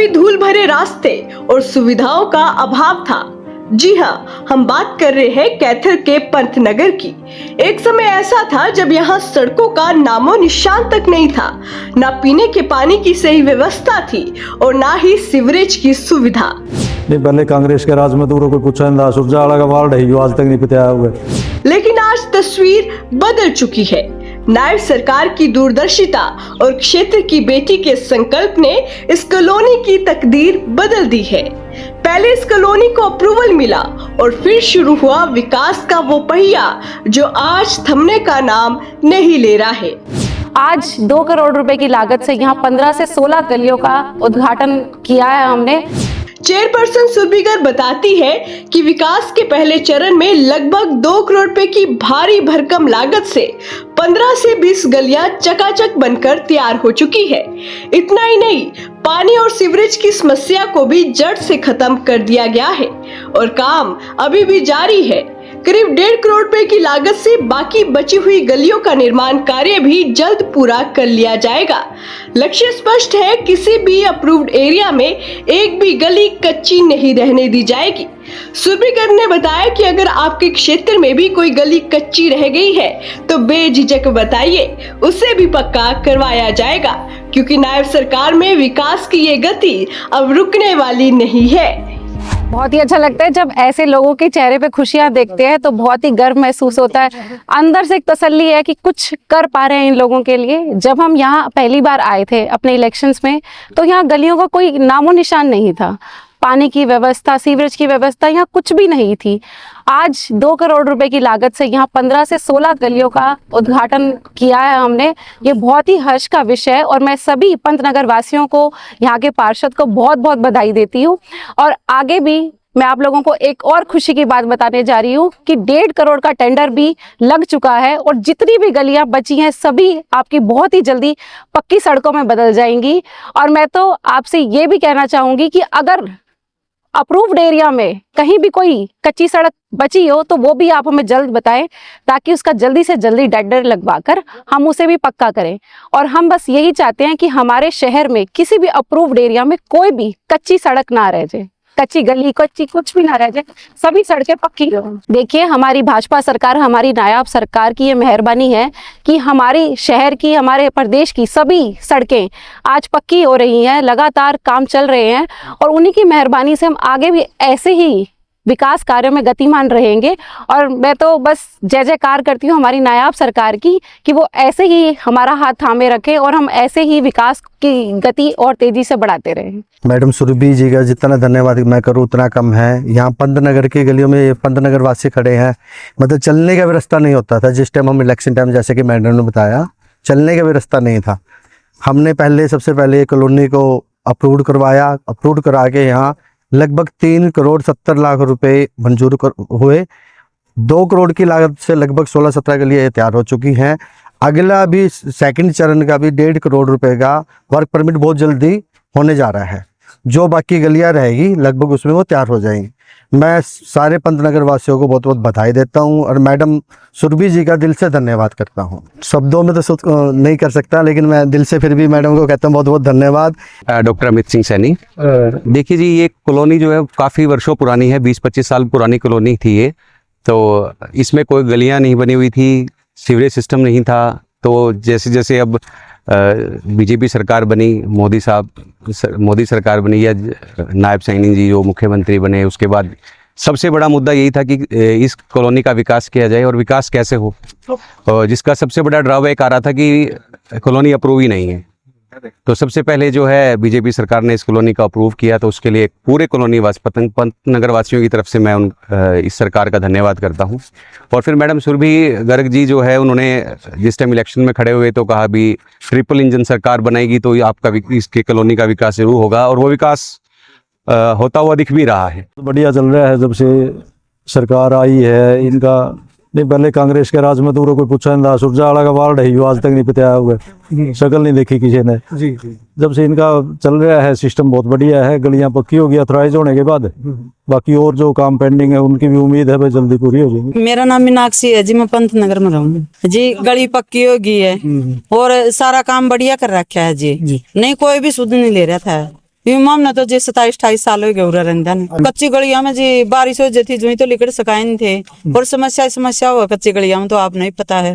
भी धूल भरे रास्ते और सुविधाओं का अभाव था। जी हाँ, हम बात कर रहे हैं कैथल के पंतनगर की। एक समय ऐसा था जब यहाँ सड़कों का नामो निशान तक नहीं था, ना पीने के पानी की सही व्यवस्था थी और ना ही सीवरेज की सुविधा। नहीं, पहले कांग्रेस के राज में तो कोई पूछा नहीं था, सुरजावाला का वार्ड है जो आज तक नहीं पता हुआ। लेकिन आज तस्वीर बदल चुकी है। नायब सरकार की दूरदर्शिता और क्षेत्र की बेटी के संकल्प ने इस कॉलोनी की तकदीर बदल दी है। पहले इस कॉलोनी को अप्रूवल मिला और फिर शुरू हुआ विकास का वो पहिया जो आज थमने का नाम नहीं ले रहा है। आज 2 करोड़ रुपए की लागत से यहाँ 15 से 16 गलियों का उद्घाटन किया है हमने। चेयरपर्सन सुरभिगर बताती है कि विकास के पहले चरण में लगभग 2 करोड़ रुपए की भारी भरकम लागत से 15 से 20 गलियां चकाचक बनकर तैयार हो चुकी है। इतना ही नहीं, पानी और सीवरेज की समस्या को भी जड़ से खत्म कर दिया गया है और काम अभी भी जारी है। करीब 1.5 करोड़ रुपए की लागत से बाकी बची हुई गलियों का निर्माण कार्य भी जल्द पूरा कर लिया जाएगा। लक्ष्य स्पष्ट है, किसी भी अप्रूव्ड एरिया में एक भी गली कच्ची नहीं रहने दी जाएगी। सुरभिगर ने बताया कि अगर आपके क्षेत्र में भी कोई गली कच्ची रह गई है तो बेझिझक बताइए, उसे भी पक्का करवाया जाएगा, क्योंकि नायब सरकार में विकास की ये गति अब रुकने वाली नहीं है। बहुत ही अच्छा लगता है जब ऐसे लोगों के चेहरे पे खुशियां देखते हैं, तो बहुत ही गर्व महसूस होता है। अंदर से एक तसल्ली है कि कुछ कर पा रहे हैं इन लोगों के लिए। जब हम यहाँ पहली बार आए थे अपने इलेक्शंस में, तो यहाँ गलियों का कोई नामो निशान नहीं था। पानी की व्यवस्था, सीवरेज की व्यवस्था यहाँ कुछ भी नहीं थी। आज 2 करोड़ रुपए की लागत से यहाँ 15 से 16 गलियों का उद्घाटन किया है हमने। ये बहुत ही हर्ष का विषय है और मैं सभी पंतनगर वासियों को, यहाँ के पार्षद को बहुत बहुत बधाई देती हूँ। और आगे भी मैं आप लोगों को एक और खुशी की बात बताने जा रही हूँ कि 1.5 करोड़ का टेंडर भी लग चुका है और जितनी भी गलियां बची हैं सभी आपकी बहुत ही जल्दी पक्की सड़कों में बदल जाएंगी। और मैं तो आपसे ये भी कहना चाहूँगी कि अगर अप्रूव्ड एरिया में कहीं भी कोई कच्ची सड़क बची हो तो वो भी आप हमें जल्द बताएं, ताकि उसका जल्दी से जल्दी टेंडर लगवाकर हम उसे भी पक्का करें। और हम बस यही चाहते हैं कि हमारे शहर में किसी भी अप्रूव्ड एरिया में कोई भी कच्ची सड़क ना रह जाए, कच्ची गली, कच्ची कुछ भी ना रह जाए, सभी सड़कें पक्की हो। देखिए, हमारी भाजपा सरकार, हमारी नायाब सरकार की ये मेहरबानी है कि हमारी शहर की, हमारे प्रदेश की सभी सड़कें आज पक्की हो रही हैं, लगातार काम चल रहे हैं और उन्हीं की मेहरबानी से हम आगे भी ऐसे ही विकास कार्यों में गतिमान रहेंगे। और मैं तो बस जय जयकार करती हूँ हमारी नायाब सरकार की कि वो ऐसे ही हमारा हाथ थामे रखे और हम ऐसे ही विकास की गति और तेजी से बढ़ाते रहें। मैडम सुरभि जी का जितना धन्यवाद मैं करूँ उतना कम है। यहाँ पंतनगर की गलियों में पंतनगर वासी खड़े हैं, मतलब चलने का भी रास्ता नहीं होता था जिस टाइम हम इलेक्शन टाइम, जैसे कि मैडम ने बताया, चलने का भी रास्ता नहीं था। हमने सबसे पहले कॉलोनी को अप्रूव करवाया। अप्रूव करा के यहाँ लगभग 3 करोड़ 70 लाख रुपए मंजूर हुए। 2 करोड़ की लागत से लगभग 16-17 गलियां तैयार हो चुकी हैं। अगला भी सेकंड चरण का भी 1.5 करोड़ रुपए का वर्क परमिट बहुत जल्दी होने जा रहा है। जो बाकी गलियां रहेगी लगभग उसमें वो तैयार हो जाएंगी। मैं सारे पंतनगर वासियों को बहुत बहुत बधाई देता हूं और मैडम सुरभि जी का दिल से धन्यवाद करता हूं। शब्दों में तो नहीं कर सकता, लेकिन मैं दिल से फिर भी मैडम को कहता हूं बहुत बहुत धन्यवाद। डॉक्टर अमित सिंह सैनी। देखिए जी, ये कॉलोनी जो है काफ़ी वर्षों पुरानी है, 20-25 साल पुरानी कॉलोनी थी ये। तो इसमें कोई गलियां नहीं बनी हुई थी, सीवरेज सिस्टम नहीं था। तो जैसे जैसे अब बीजेपी सरकार बनी, मोदी सरकार बनी या नायब सैनी जी जो मुख्यमंत्री बने, उसके बाद सबसे बड़ा मुद्दा यही था कि इस कॉलोनी का विकास किया जाए और विकास कैसे हो। और जिसका सबसे बड़ा ड्रॉबैक आ रहा था कि कॉलोनी अप्रूव ही नहीं है। तो सबसे पहले जो है बीजेपी सरकार ने इस कॉलोनी का अप्रूव किया, तो उसके लिए पूरे कॉलोनी पंतनगर वासियों की तरफ से मैं इस सरकार का धन्यवाद करता हूं। और फिर मैडम सुरभि गर्ग जी जो है, उन्होंने जिस टाइम इलेक्शन में खड़े हुए तो कहा भी ट्रिपल इंजन सरकार बनाएगी तो आपका इसके कॉलोनी का विकास जरूर होगा, और वो विकास होता हुआ दिख भी रहा है। बढ़िया चल रहा है जब से सरकार आई है इनका। नहीं, पहले कांग्रेस के राज में तो कोई पूछा नहीं था, सुरजावाला का वार्ड है जो आज तक नहीं पता हुआ, शक्ल नहीं देखी किसी ने। जी। जब से इनका चल रहा है सिस्टम बहुत बढ़िया है। गलियां पक्की हो गई अथराइज होने के बाद, बाकी और जो काम पेंडिंग है उनकी भी उम्मीद है भाई जल्दी पूरी हो जाएगी। मेरा नाम मीनाक्षी है जी, मैं पंतनगर में रहूँ जी। गली पक्की होगी है और सारा काम बढ़िया कर रखा है जी। नहीं कोई भी सुध नहीं ले रहा था। ये मामला तो जी 27-28 साल हो गए उरा रंधन कच्ची गलियां में जी बारिश हो जाती जो तो लिकड़ सकाइन थे और समस्या हुआ कच्ची गलियां में तो आप नहीं पता है।